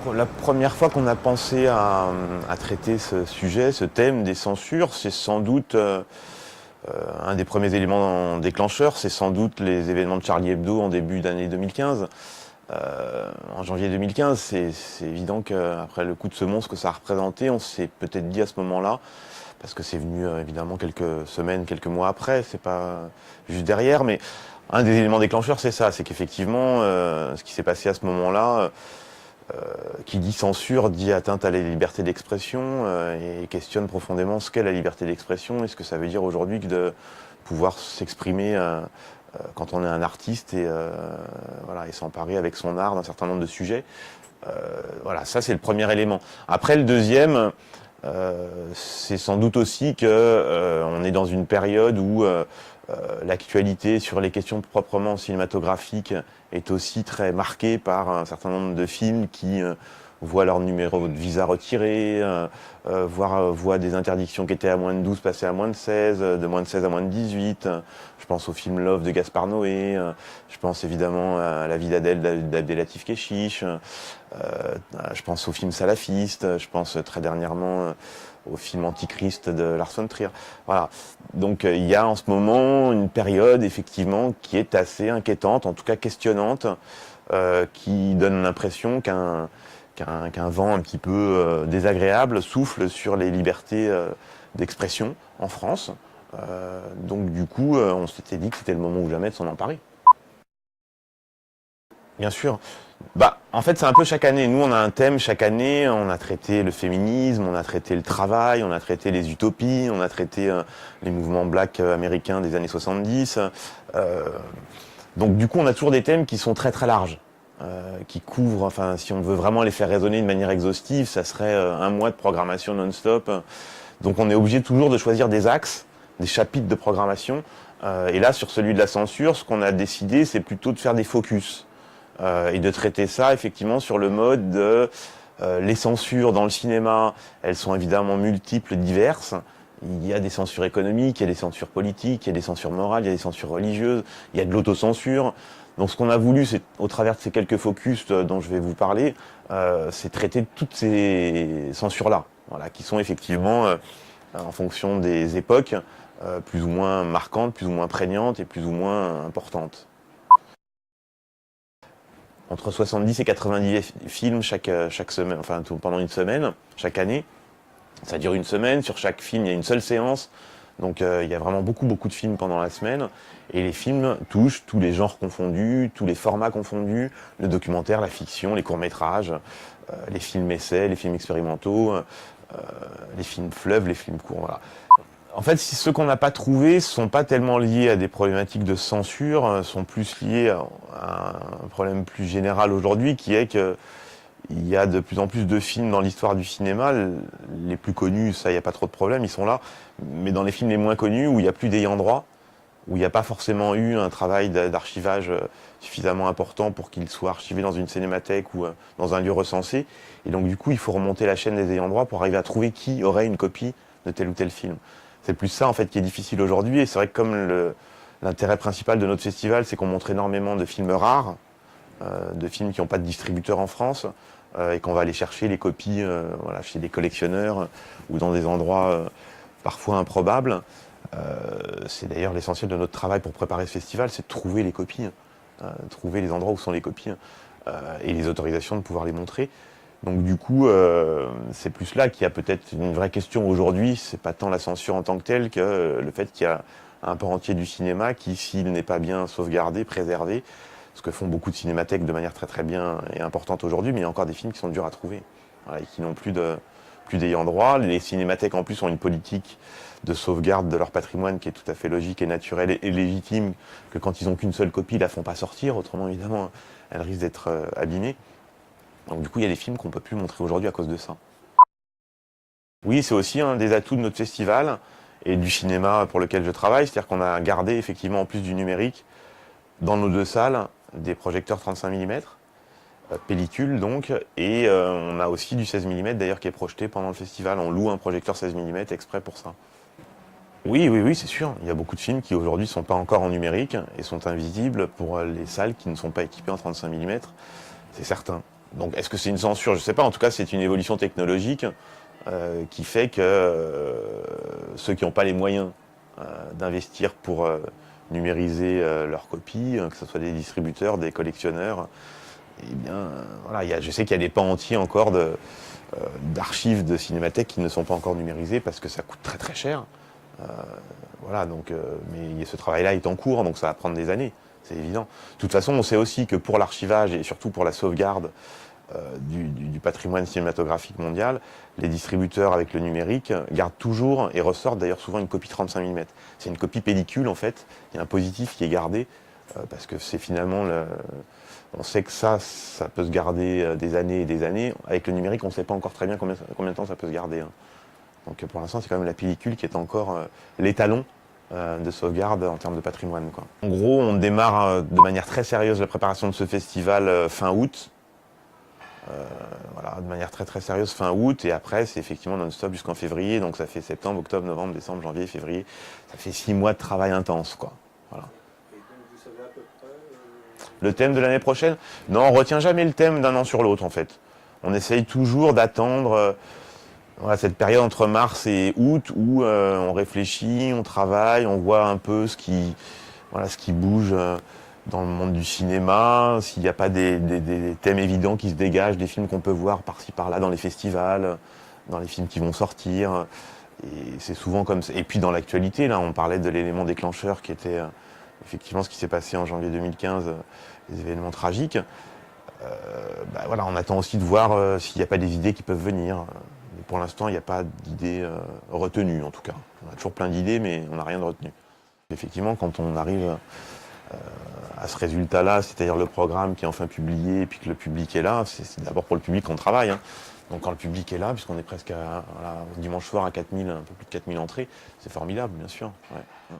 La première fois qu'on a pensé à traiter ce sujet, ce thème des censures, c'est sans doute un des premiers éléments déclencheurs, c'est sans doute les événements de Charlie Hebdo en début d'année 2015. En janvier 2015, c'est évident qu'après le coup de semonce que ça a représenté, on s'est peut-être dit à ce moment-là, parce que c'est venu évidemment quelques semaines, quelques mois après, c'est pas juste derrière, mais un des éléments déclencheurs, c'est ça, c'est qu'effectivement, ce qui s'est passé à ce moment-là, qui dit censure dit atteinte à la liberté d'expression et questionne profondément ce qu'est la liberté d'expression et ce que ça veut dire aujourd'hui que de pouvoir s'exprimer quand on est un artiste et, voilà, et s'emparer avec son art d'un certain nombre de sujets. Voilà, ça c'est le premier élément. Après le deuxième, c'est sans doute aussi que on est dans une période où l'actualité sur les questions proprement cinématographiques est aussi très marquée par un certain nombre de films qui voient leur numéro de visa retiré, voient des interdictions qui étaient à moins de 12 passer à moins de 16, de moins de 16 à moins de 18. Je pense au film Love de Gaspard Noé, je pense évidemment à La vie d'Adèle d'Abdelatif Kechiche, je pense au film Salafiste, je pense très dernièrement au film Antichrist de Lars von Trier. Voilà. Donc il y a en ce moment une période effectivement qui est assez inquiétante, en tout cas questionnante, qui donne l'impression qu'un vent un petit peu désagréable souffle sur les libertés d'expression en France. Donc du coup, on s'était dit que c'était le moment ou jamais de s'en emparer. Bien sûr. Bah, en fait, c'est un peu chaque année. Nous, on a un thème chaque année. On a traité le féminisme, on a traité le travail, on a traité les utopies, on a traité les mouvements black américains des années 70. Donc, du coup, on a toujours des thèmes qui sont très très larges, qui couvrent. Enfin, si on veut vraiment les faire résonner de manière exhaustive, ça serait un mois de programmation non-stop. Donc, on est obligé toujours de choisir des axes, des chapitres de programmation. Et là, sur celui de la censure, ce qu'on a décidé, c'est plutôt de faire des focus. Et de traiter ça effectivement sur le mode de les censures dans le cinéma, elles sont évidemment multiples, diverses. Il y a des censures économiques, il y a des censures politiques, il y a des censures morales, il y a des censures religieuses, il y a de l'autocensure. Donc ce qu'on a voulu, c'est au travers de ces quelques focus dont je vais vous parler, c'est traiter toutes ces censures-là, voilà, qui sont effectivement, en fonction des époques, plus ou moins marquantes, plus ou moins prégnantes et plus ou moins importantes. Entre 70 et 90 films chaque semaine, enfin pendant une semaine, chaque année. Ça dure une semaine, sur chaque film il y a une seule séance, donc il y a vraiment beaucoup de films pendant la semaine, et les films touchent tous les genres confondus, tous les formats confondus, le documentaire, la fiction, les courts-métrages, les films essais, les films expérimentaux, les films fleuves, les films courts, voilà. En fait, ceux qu'on n'a pas trouvés sont pas tellement liés à des problématiques de censure, sont plus liés à un problème plus général aujourd'hui, qui est que il y a de plus en plus de films dans l'histoire du cinéma. Les plus connus, ça, il n'y a pas trop de problème, ils sont là. Mais dans les films les moins connus, où il n'y a plus d'ayants droit, où il n'y a pas forcément eu un travail d'archivage suffisamment important pour qu'il soit archivé dans une cinémathèque ou dans un lieu recensé. Et donc, du coup, il faut remonter la chaîne des ayants droit pour arriver à trouver qui aurait une copie de tel ou tel film. C'est plus ça en fait qui est difficile aujourd'hui, et c'est vrai que comme l'intérêt principal de notre festival, c'est qu'on montre énormément de films rares, de films qui n'ont pas de distributeur en France, et qu'on va aller chercher les copies voilà, chez des collectionneurs ou dans des endroits parfois improbables. C'est d'ailleurs l'essentiel de notre travail pour préparer ce festival, c'est de trouver les copies, trouver les endroits où sont les copies, et les autorisations de pouvoir les montrer. Donc du coup, c'est plus là qu'il y a peut-être une vraie question aujourd'hui. C'est pas tant la censure en tant que telle que le fait qu'il y a un pan entier du cinéma qui, s'il n'est pas bien sauvegardé, préservé, ce que font beaucoup de cinémathèques de manière très très bien et importante aujourd'hui, mais il y a encore des films qui sont durs à trouver, voilà, et qui n'ont plus d'ayants droit. Les cinémathèques en plus ont une politique de sauvegarde de leur patrimoine qui est tout à fait logique et naturelle et légitime, que quand ils n'ont qu'une seule copie, ils la font pas sortir, autrement évidemment, elle risque d'être abîmée. Donc du coup, il y a des films qu'on ne peut plus montrer aujourd'hui à cause de ça. Oui, c'est aussi un des atouts de notre festival et du cinéma pour lequel je travaille, c'est-à-dire qu'on a gardé effectivement, en plus du numérique, dans nos deux salles, des projecteurs 35 mm, pellicule donc, et on a aussi du 16 mm d'ailleurs qui est projeté pendant le festival. On loue un projecteur 16 mm exprès pour ça. Oui, c'est sûr. Il y a beaucoup de films qui aujourd'hui ne sont pas encore en numérique et sont invisibles pour les salles qui ne sont pas équipées en 35 mm, c'est certain. Donc est-ce que c'est une censure? Je sais pas, en tout cas c'est une évolution technologique qui fait que ceux qui n'ont pas les moyens d'investir pour numériser leurs copies, que ce soit des distributeurs, des collectionneurs, eh bien voilà, je sais qu'il y a des pans entiers encore d'archives de cinémathèques qui ne sont pas encore numérisées parce que ça coûte très très cher. Voilà, donc, mais ce travail-là est en cours, donc ça va prendre des années, c'est évident. De toute façon, on sait aussi que pour l'archivage et surtout pour la sauvegarde du patrimoine cinématographique mondial, les distributeurs avec le numérique gardent toujours et ressortent d'ailleurs souvent une copie 35 mm. C'est une copie pellicule en fait, il y a un positif qui est gardé parce que c'est finalement on sait que ça peut se garder des années et des années. Avec le numérique, on ne sait pas encore très bien combien de temps ça peut se garder. Hein. Donc pour l'instant, c'est quand même la pellicule qui est encore l'étalon de sauvegarde en termes de patrimoine, quoi. En gros, on démarre de manière très sérieuse la préparation de ce festival fin août. Voilà, de manière très très sérieuse fin août, et après c'est effectivement non-stop jusqu'en février, donc ça fait septembre, octobre, novembre, décembre, janvier, février. Ça fait 6 mois de travail intense, quoi. Voilà. Et donc vous savez à peu près Le thème de l'année prochaine? Non, on retient jamais le thème d'un an sur l'autre en fait. On essaye toujours d'attendre voilà, cette période entre mars et août où on réfléchit, on travaille, on voit un peu ce qui bouge dans le monde du cinéma, s'il n'y a pas des thèmes évidents qui se dégagent, des films qu'on peut voir par-ci par-là dans les festivals, dans les films qui vont sortir. Et c'est souvent comme ça. Et puis dans l'actualité, là, on parlait de l'élément déclencheur qui était effectivement ce qui s'est passé en janvier 2015, les événements tragiques. Voilà, on attend aussi de voir s'il n'y a pas des idées qui peuvent venir. Mais pour l'instant, il n'y a pas d'idées retenues, en tout cas. On a toujours plein d'idées, mais on n'a rien de retenu. Effectivement, quand on arrive à ce résultat-là, c'est-à-dire le programme qui est enfin publié et puis que le public est là, c'est d'abord pour le public qu'on travaille. Hein. Donc quand le public est là, puisqu'on est presque dimanche soir à 4000, un peu plus de 4000 entrées, c'est formidable, bien sûr. Ouais.